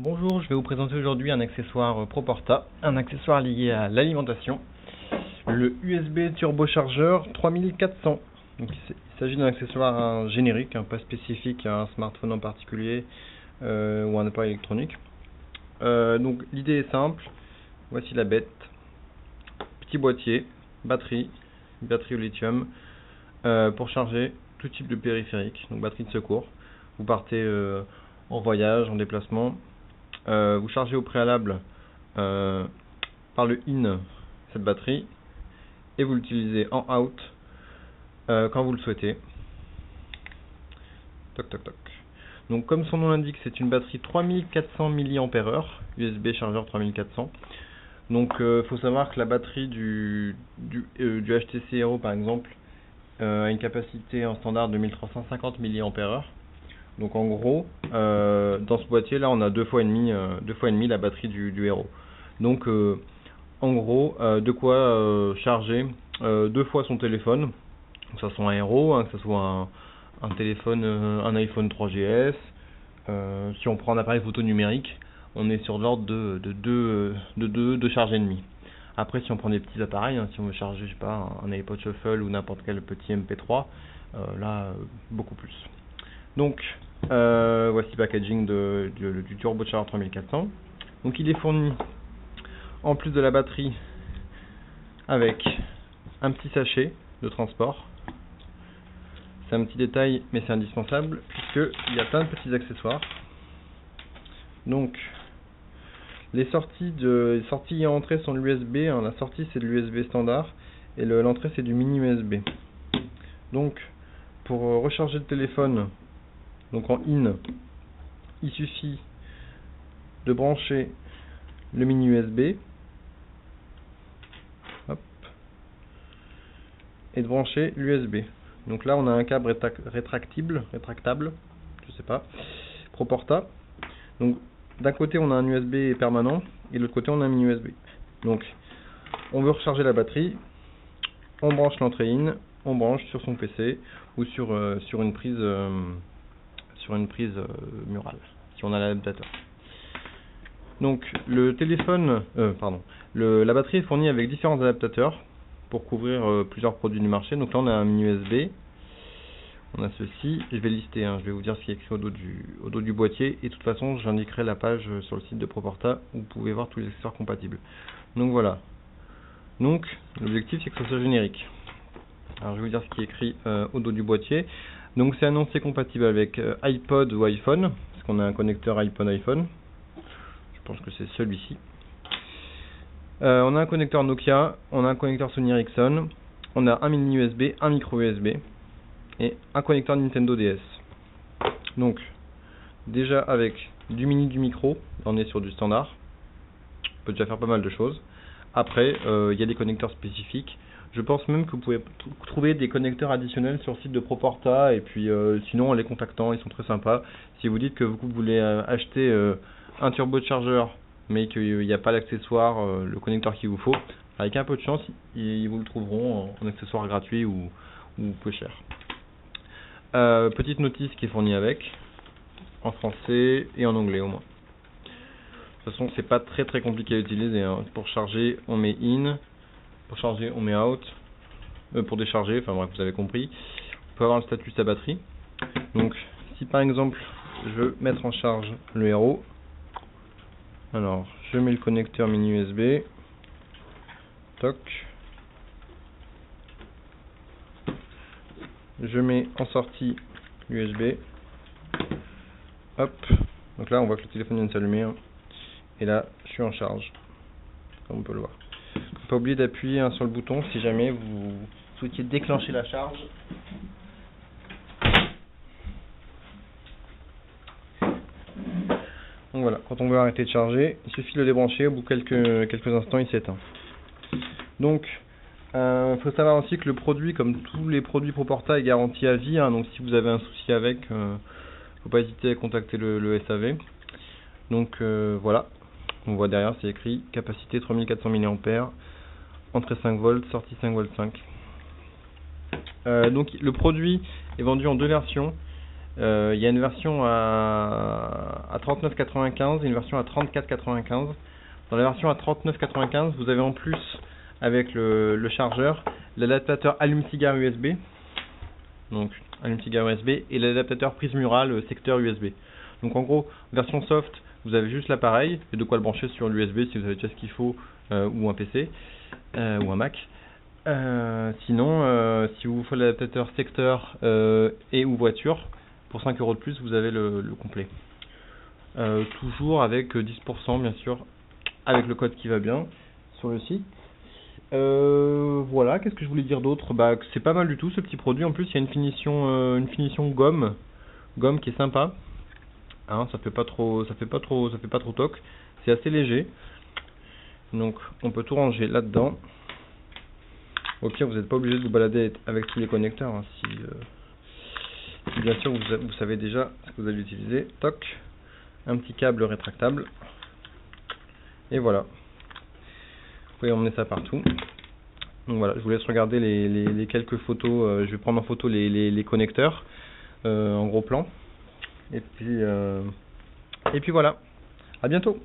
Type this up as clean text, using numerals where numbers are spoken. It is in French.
Bonjour, je vais vous présenter aujourd'hui un accessoire Proporta, un accessoire lié à l'alimentation, le USB turbochargeur 3400. Donc, il s'agit d'un accessoire générique, pas spécifique à un smartphone en particulier ou un appareil électronique. Donc l'idée est simple, voici la bête, petit boîtier, batterie au lithium pour charger tout type de périphérique, donc batterie de secours. Vous partez en voyage, en déplacement. Vous chargez au préalable par le in cette batterie et vous l'utilisez en out quand vous le souhaitez. Toc toc toc. Donc comme son nom l'indique, c'est une batterie 3400 mAh, USB chargeur 3400. Donc faut savoir que la batterie du HTC Hero par exemple a une capacité en standard de 1350 mAh. Donc en gros, dans ce boîtier là, on a deux fois et demi la batterie du Hero. Donc en gros, de quoi charger deux fois son téléphone, que ce soit un Hero, que ce soit un téléphone, un iPhone 3GS. Si on prend un appareil photo numérique, on est sur l'ordre de deux charges et demie. Après, si on prend des petits appareils, si on veut charger, je sais pas, un iPod Shuffle ou n'importe quel petit MP3, là, beaucoup plus. Donc, voici le packaging du turbochargeur 3400. Donc, il est fourni, en plus de la batterie, avec un petit sachet de transport. C'est un petit détail, mais c'est indispensable, puisqu'il y a plein de petits accessoires. Donc, les sorties et entrées sont de l'USB. La sortie, c'est de l'USB standard, et l'entrée, c'est du mini USB. Donc, pour recharger le téléphone, donc en in, il suffit de brancher le mini USB, hop, et de brancher l'USB. Donc là, on a un câble rétractable, je sais pas, Proporta. Donc d'un côté, on a un USB permanent et de l'autre côté, on a un mini USB. Donc, on veut recharger la batterie, on branche l'entrée in, on branche sur son PC ou sur une prise murale, si on a l'adaptateur. Donc le téléphone, la batterie est fournie avec différents adaptateurs pour couvrir plusieurs produits du marché. Donc là on a un mini USB, on a ceci, je vais lister, je vais vous dire ce qui est écrit au dos du boîtier, et de toute façon j'indiquerai la page sur le site de Proporta où vous pouvez voir tous les accessoires compatibles. Donc voilà, donc l'objectif c'est que ce soit générique. Alors je vais vous dire ce qui est écrit au dos du boîtier. Donc c'est annoncé compatible avec iPod ou iPhone, parce qu'on a un connecteur iPod-iPhone. Je pense que c'est celui-ci. On a un connecteur Nokia, on a un connecteur Sony Ericsson, on a un mini USB, un micro USB et un connecteur Nintendo DS. Donc déjà avec du mini, du micro, on est sur du standard. On peut déjà faire pas mal de choses. Après, il y a des connecteurs spécifiques. Je pense même que vous pouvez trouver des connecteurs additionnels sur le site de Proporta, et puis sinon en les contactant, ils sont très sympas. Si vous dites que vous voulez acheter un turbochargeur mais qu'il n'y a pas l'accessoire, le connecteur qu'il vous faut, avec un peu de chance, ils vous le trouveront en accessoire gratuit ou peu cher. Petite notice qui est fournie avec, en français et en anglais au moins. De toute façon, c'est pas très compliqué à utiliser. Pour charger, on met in. Pour charger, on met out. Pour décharger, enfin bref, vous avez compris. On peut avoir le statut de sa batterie. Donc, si par exemple, je veux mettre en charge le Hero, alors, je mets le connecteur mini USB. Toc. Je mets en sortie l'USB. Hop. Donc là, on voit que le téléphone vient de s'allumer. Et là, je suis en charge, comme on peut le voir. Pas oublier d'appuyer sur le bouton si jamais vous souhaitiez déclencher la charge. Donc voilà, quand on veut arrêter de charger, il suffit de le débrancher, au bout de quelques instants il s'éteint. Donc faut savoir aussi que le produit, comme tous les produits Proporta, est garanti à vie, donc si vous avez un souci avec, faut pas hésiter à contacter le SAV. Donc voilà, on voit derrière c'est écrit capacité 3400 mAh, entrée 5 volts, sortie 5 volts 5. Donc le produit est vendu en deux versions. Il y a une version à 39,95 et une version à 34,95. Dans la version à 39,95, vous avez en plus, avec le chargeur, l'adaptateur allume-cigare USB, donc allume-cigare USB, et l'adaptateur prise murale secteur USB. Donc en gros, version soft, vous avez juste l'appareil et de quoi le brancher sur l'USB si vous avez déjà ce qu'il faut, ou un PC, ou un Mac. Sinon, si vous faites l'adaptateur secteur et ou voiture, pour 5 € de plus, vous avez le complet. Toujours avec 10% bien sûr, avec le code qui va bien sur le site. Voilà, qu'est-ce que je voulais dire d'autre? Bah, c'est pas mal du tout ce petit produit. En plus, il y a une finition gomme qui est sympa. Hein, ça fait pas trop toc. C'est assez léger. Donc, on peut tout ranger là-dedans. Au pire, vous n'êtes pas obligé de vous balader avec tous les connecteurs. Hein, si bien sûr vous savez déjà ce que vous allez utiliser. Toc, un petit câble rétractable. Et voilà. Vous pouvez emmener ça partout. Donc voilà, je vous laisse regarder les quelques photos. Je vais prendre en photo les connecteurs en gros plan. Et puis voilà. À bientôt.